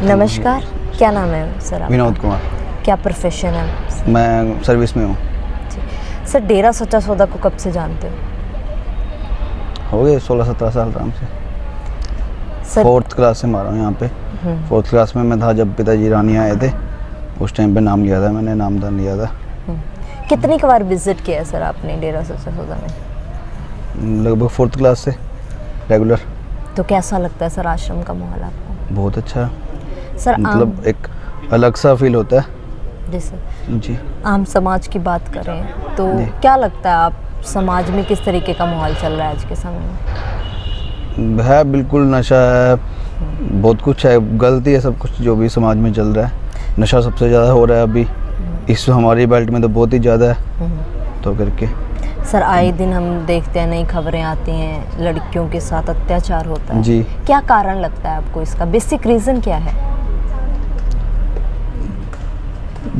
नमस्कार, क्या नाम है सर आपका? विनोद कुमार। क्या प्रोफेशन है? मैं सर्विस में हूँ। सर डेरा सच्चा सौदा को कब से जानते हो? गए 16-17 साल आराम से। सर 4th क्लास से मारा हूँ यहाँ पे। 4th क्लास में मैं था जब पिताजी रानी आए थे, उस टाइम पे नाम लिया था मैंने, नामदान लिया था। कितनी बार विजिट किया है सर आपने डेरा सच्चा सौदा में? लगभग 4th क्लास से रेगुलर। तो कैसा लगता है सर आश्रम का माहौल आपको? बहुत अच्छा, सर मतलब एक अलग सा फील होता है। जी सर, जी। आम समाज की बात करें तो क्या लगता है आप समाज में किस तरीके का माहौल चल रहा है आज के समय में? है बिल्कुल, नशा है, बहुत कुछ है, गलती है सब कुछ जो भी समाज में चल रहा है। नशा सबसे ज़्यादा हो रहा है अभी इस हमारी बेल्ट में, तो बहुत ही ज़्यादा है। तो करके सर आए दिन हम देखते हैं, नई खबरें आती हैं, लड़कियों के साथ अत्याचार होता है। जी। क्या कारण लगता है आपको इसका? बेसिक रीज़न क्या है?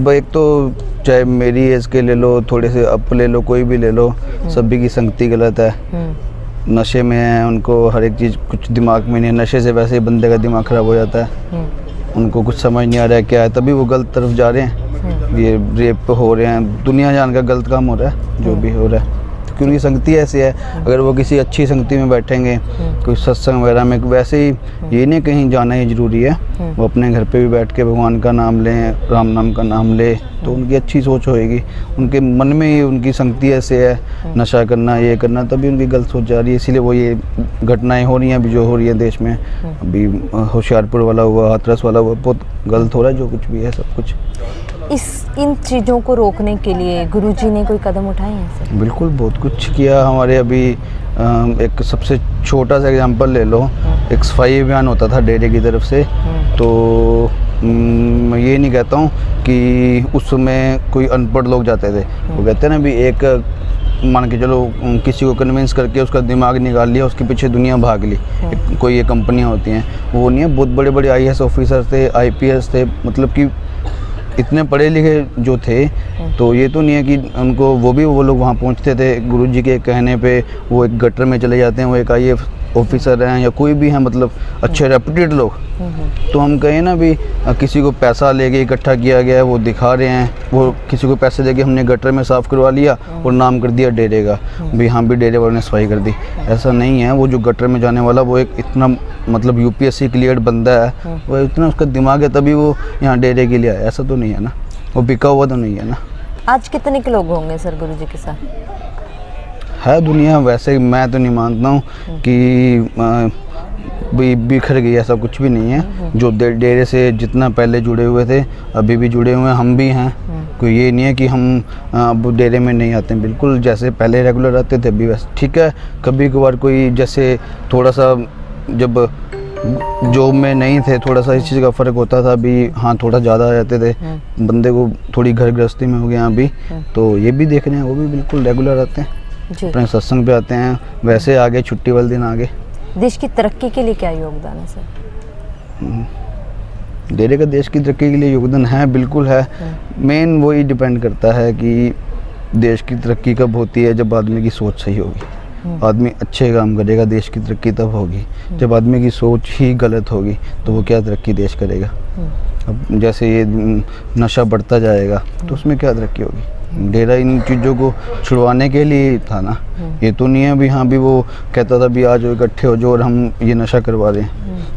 एक तो चाहे मेरी एज के ले लो, थोड़े से अप ले लो, कोई भी ले लो, सभी की संगति गलत है। नशे में है, उनको हर एक चीज़ कुछ दिमाग में नहीं है। नशे से वैसे ही बंदे का दिमाग ख़राब हो जाता है। उनको कुछ समझ नहीं आ रहा है क्या है, तभी वो गलत तरफ जा रहे हैं। ये रेप हो रहे हैं, दुनिया जान का गलत काम हो रहा है जो भी हो रहा है, क्योंकि उनकी संगति ऐसी है। अगर वो किसी अच्छी संगति में बैठेंगे, कोई सत्संग वगैरह में, वैसे ही ये नहीं कहीं जाना ही ज़रूरी है, वो अपने घर पे भी बैठ के भगवान का नाम लें, राम नाम का नाम ले, तो उनकी अच्छी सोच होएगी। उनके मन में ही उनकी संगति ऐसे है, नशा करना, ये करना, तभी उनकी गलत सोच जा रही है। इसीलिए वो ये घटनाएं हो रही हैं अभी जो हो रही है देश में। अभी होशियारपुर वाला हुआ, हाथरस वाला हुआ, बहुत गलत हो रहा है जो कुछ भी है सब कुछ। इन चीज़ों को रोकने के लिए गुरुजी ने कोई कदम उठाए हैं सर? बिल्कुल, बहुत कुछ किया हमारे। अभी एक सबसे छोटा सा एग्जांपल ले लो, एक सफाई अभियान होता था डेरे की तरफ से। तो मैं ये नहीं कहता हूँ कि उसमें कोई अनपढ़ लोग जाते थे। वो कहते हैं ना भी, एक मान के चलो किसी को कन्विंस करके उसका दिमाग निकाल लिया, उसके पीछे दुनिया भाग ली। कोई ये कंपनियाँ होती हैं, वो नहीं है, बहुत बड़े बड़े IAS ऑफिसर थे, IPS थे, मतलब कि इतने पढ़े लिखे जो थे। तो ये तो नहीं है कि उनको वो लोग वहाँ पहुँचते थे गुरुजी के कहने पे, वो एक गटर में चले जाते हैं, वो एक IAS ऑफिसर हैं या कोई भी हैं, मतलब अच्छे रेपुटेड लोग। तो हम कहें ना भी किसी को पैसा लेके इकट्ठा किया गया है, वो दिखा रहे हैं, वो किसी को पैसे देके हमने गटर में साफ़ करवा लिया और नाम कर दिया डेरे का, भी हाँ भी डेरे वालों ने सफाई कर दी। ऐसा नहीं है। वो जो गटर में जाने वाला, वो एक इतना मतलब UPSC क्लियर्ड बंदा है, वो इतना उसका दिमाग है, तभी वो यहाँ डेरे के लिए आया। ऐसा तो नहीं है ना, वो बिका हुआ तो नहीं है ना। आज कितने के लोग होंगे सर गुरुजी के साथ? है दुनिया, वैसे मैं तो नहीं मानता हूँ कि बिखर गई, ऐसा कुछ भी नहीं है। जो डेरे से जितना पहले जुड़े हुए थे अभी भी जुड़े हुए हैं, हम भी हैं। कोई ये नहीं है कि हम अब डेरे में नहीं आते हैं, बिल्कुल जैसे पहले रेगुलर आते थे अभी वैसे। ठीक है, कभी कभार कोई जैसे थोड़ा सा जब जॉब में नहीं थे, थोड़ा सा इस चीज़ का फ़र्क होता था। अभी हाँ थोड़ा ज़्यादा आ जाते थे, बंदे को थोड़ी घर गृहस्थी में हो गया अभी। तो ये भी देख रहे हैं, वो भी बिल्कुल रेगुलर आते हैं, अपने सत्संग पे आते हैं। वैसे आगे छुट्टी वाले दिन आगे। देश की तरक्की के लिए क्या योगदान है सर? डेरे का देश की तरक्की के लिए योगदान है, बिल्कुल है। मेन वही डिपेंड करता है कि देश की तरक्की कब होती है, जब आदमी की सोच सही होगी। आदमी अच्छे काम करेगा, देश की तरक्की तब होगी। जब आदमी की सोच ही गलत होगी तो वो क्या तरक्की देश करेगा। अब जैसे ये नशा बढ़ता जाएगा तो उसमें क्या तरक्की होगी। डेरा इन चीज़ों को छुड़वाने के लिए था ना, ये तो नहीं है भी हाँ भी वो कहता था भी आज इकट्ठे हो जाओ और हम ये नशा करवा दें।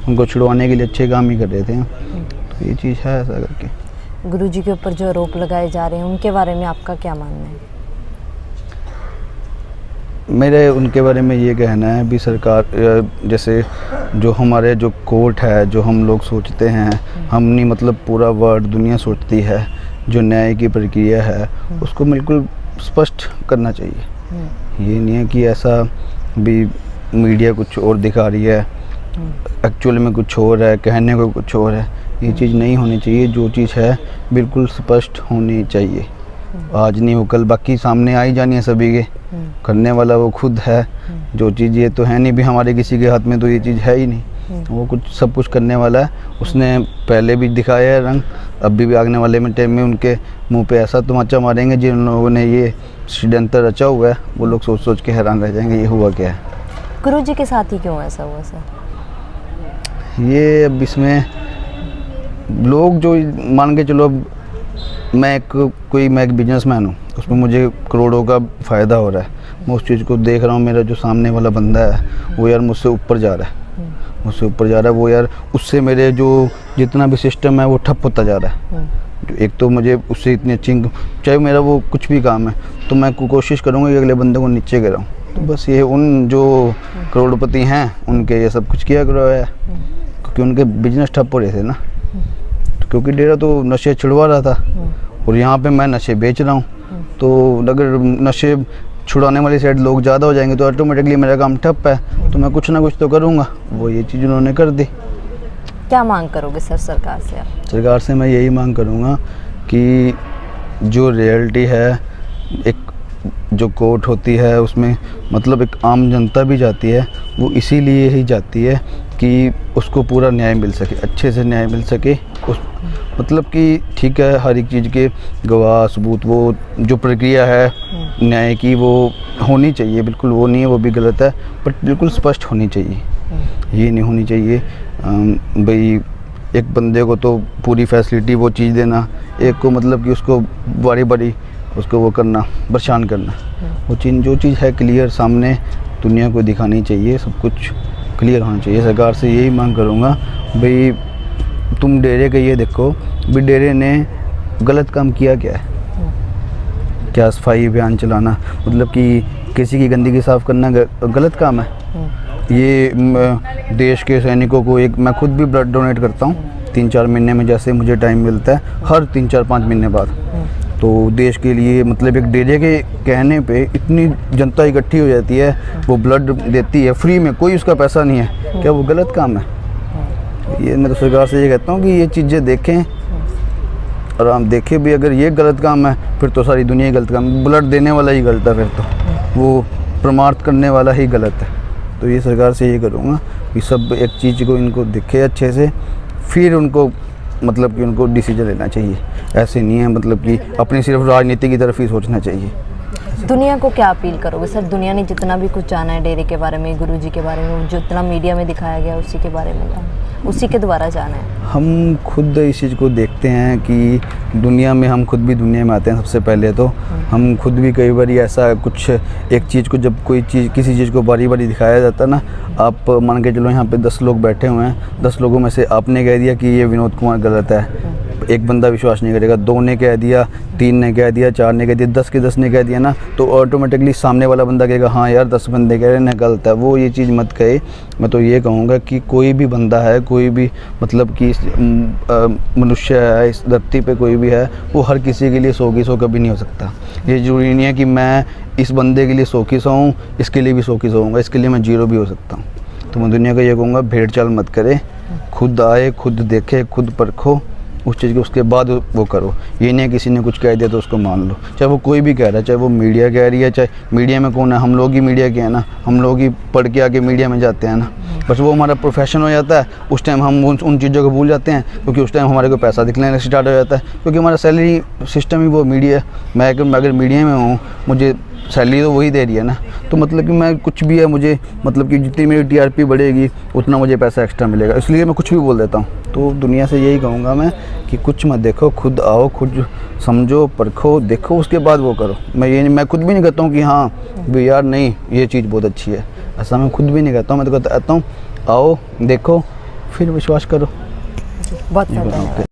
उनको छुड़वाने के लिए अच्छे काम ही कर रहे थे। तो ये चीज़ है ऐसा करके। गुरुजी के ऊपर जो आरोप लगाए जा रहे हैं उनके बारे में आपका क्या मानना है? मेरे उनके बारे में ये कहना है भी, सरकार जैसे जो हमारे जो कोर्ट है, जो हम लोग सोचते हैं, हम नहीं मतलब पूरा वर्ल्ड दुनिया सोचती है, जो न्याय की प्रक्रिया है उसको बिल्कुल स्पष्ट करना चाहिए। ये नहीं है कि ऐसा भी मीडिया कुछ और दिखा रही है, एक्चुअल में कुछ और है, कहने को कुछ और है। ये चीज़ नहीं होनी चाहिए। जो चीज़ है बिल्कुल स्पष्ट होनी चाहिए। आज नहीं हो कल बाकी सामने आ ही जानी है सभी के। करने वाला वो खुद है। जो चीज़ ये तो है नहीं भी हमारे किसी के हाथ में, तो ये चीज़ है ही नहीं। वो कुछ सब कुछ करने वाला है। उसने पहले भी दिखाया है रंग, अभी भी आगने वाले में टाइम में उनके मुंह पे ऐसा तमाचा मारेंगे जिन लोगों ने ये षड्यंत्र रचा हुआ है, वो लोग सोच सोच के हैरान रह जाएंगे ये हुआ क्या है। गुरुजी के साथ ही क्यों ऐसा हुआ सर? ये अब इसमें लोग जो मान के चलो, अब मैं एक बिजनेसमैन हूँ, उसमें मुझे करोड़ों का फ़ायदा हो रहा है, मैं उस चीज़ को देख रहा हूँ, मेरा जो सामने वाला बंदा है वो यार मुझसे ऊपर जा रहा है, मुझसे ऊपर जा रहा है, वो यार उससे मेरे जो जितना भी सिस्टम है वो ठप होता जा रहा है। एक तो मुझे उससे इतनी अच्छी, चाहे मेरा वो कुछ भी काम है, तो मैं कोशिश करूँगा कि अगले बंदे को नीचे गिराऊँ। तो बस ये उन जो करोड़पति हैं उनके ये सब कुछ किया करो है, क्योंकि उनके बिजनेस ठप हो रहे थे ना, तो क्योंकि डेरा तो नशे छुड़वा रहा था और यहाँ पे मैं नशे बेच रहा हूँ, तो अगर नशे छुड़ाने वाली साइड लोग ज़्यादा हो जाएंगे तो ऑटोमेटिकली मेरा काम ठप है, तो मैं कुछ ना कुछ तो करूँगा। वो ये चीज़ उन्होंने कर दी। क्या मांग करोगे सर सरकार से आप? सरकार से मैं यही मांग करूँगा कि जो रियलिटी है, एक जो कोर्ट होती है उसमें मतलब एक आम जनता भी जाती है, वो इसीलिए ही जाती है कि उसको पूरा न्याय मिल सके, अच्छे से न्याय मिल सके। उस मतलब कि ठीक है, हर एक चीज़ के गवाह सबूत, वो जो प्रक्रिया है न्याय की वो होनी चाहिए, बिल्कुल वो नहीं है, वो भी गलत है, बट बिल्कुल स्पष्ट होनी चाहिए। ये नहीं होनी चाहिए भाई एक बंदे को तो पूरी फैसिलिटी वो चीज़ देना, एक को मतलब कि उसको बारी बारी उसको वो करना, परेशान करना। वो चीज़ जो चीज़ है क्लियर सामने दुनिया को दिखानी चाहिए, सब कुछ क्लियर होना चाहिए। सरकार से यही मांग करूँगा भाई तुम डेरे का ये देखो भी, डेरे ने गलत काम किया क्या है? क्या सफाई अभियान चलाना मतलब कि किसी की गंदगी साफ़ करना गलत काम है? ये देश के सैनिकों को मैं खुद भी ब्लड डोनेट करता हूँ 3-4 महीने में, जैसे मुझे टाइम मिलता है, हर 3-4-5 महीने बाद। तो देश के लिए मतलब एक डेरे के कहने पे इतनी जनता इकट्ठी हो जाती है, वो ब्लड देती है फ्री में, कोई उसका पैसा नहीं है, क्या वो गलत काम है? ये मैं तो सरकार से ये कहता हूँ कि ये चीज़ें देखें और हम देखें भी, अगर ये गलत काम है फिर तो सारी दुनिया ही गलत काम, ब्लड देने वाला ही गलत है, फिर तो वो प्रमाणित करने वाला ही गलत है। तो ये सरकार से ये करूँगा कि सब एक चीज़ को इनको दिखे अच्छे से, फिर उनको मतलब कि उनको डिसीजन लेना चाहिए। ऐसे नहीं है मतलब कि अपनी सिर्फ राजनीति की तरफ ही सोचना चाहिए। दुनिया को क्या अपील करोगे सर? दुनिया ने जितना भी कुछ जाना है डेरे के बारे में, गुरुजी के बारे में, जितना मीडिया में दिखाया गया उसी के बारे में, उसी के द्वारा जाना है। हम खुद इस चीज़ को देखते हैं कि दुनिया में, हम खुद भी दुनिया में आते हैं सबसे पहले, तो हम खुद भी कई बार ऐसा कुछ एक चीज़ को, जब कोई चीज़ किसी चीज़ को बारी बारी दिखाया जाता है ना, आप मान के चलो यहाँ पे 10 लोग बैठे हुए हैं, 10 लोगों में से आपने कह दिया कि ये विनोद कुमार गलत है, एक बंदा विश्वास नहीं करेगा, 2 ने कह दिया, 3 ने कह दिया, 4 ने कह दिया, 10 के 10 ने कह दिया ना, तो ऑटोमेटिकली सामने वाला बंदा कहेगा हाँ यार 10 बंदे कह रहे हैं गलत है। वो ये चीज़ मत कहे। मैं तो ये कहूँगा कि कोई भी बंदा है, कोई भी मतलब कि मनुष्य है इस धरती पे, कोई भी है, वो हर किसी के लिए 100 की 100 कभी नहीं हो सकता। ये ज़रूरी नहीं है कि मैं इस बंदे के लिए 100 की 100 हूँ, इसके लिए भी 100 की 100 होऊंगा, इसके लिए मैं 0 भी हो सकता हूँ। तो मैं दुनिया को ये कहूँगा भेड़ चाल मत करे, खुद आए, खुद देखे, खुद परखो उस चीज़ को, उसके बाद वो करो। ये नहीं है किसी ने कुछ कह दिया तो उसको मान लो, चाहे वो कोई भी कह रहा है, चाहे वो मीडिया कह रही है, चाहे मीडिया में कौन है, हम लोग ही मीडिया के हैं ना, हम लोग ही पढ़ के आके मीडिया में जाते हैं ना, बस वो हमारा प्रोफेशन हो जाता है। उस टाइम हम उन चीज़ों को भूल जाते हैं, क्योंकि उस टाइम हमारे को पैसा दिखने स्टार्ट हो जाता है, क्योंकि हमारा सैलरी सिस्टम ही वो मीडिया। मैं अगर मीडिया में हूँ, मुझे सैलरी तो वही दे रही है ना, तो मतलब कि मैं कुछ भी है, मुझे मतलब कि जितनी मेरी TRP बढ़ेगी उतना मुझे पैसा एक्स्ट्रा मिलेगा, इसलिए मैं कुछ भी बोल देता हूँ। तो दुनिया से यही कहूँगा मैं कि कुछ मत देखो, खुद आओ, खुद समझो, परखो, देखो, उसके बाद वो करो। मैं खुद भी नहीं कहता हूँ कि हाँ भी यार नहीं ये चीज़ बहुत अच्छी है, ऐसा मैं खुद भी नहीं कहता हूँ। मैं तो कहता हूँ आओ, देखो, फिर विश्वास करो। बहुत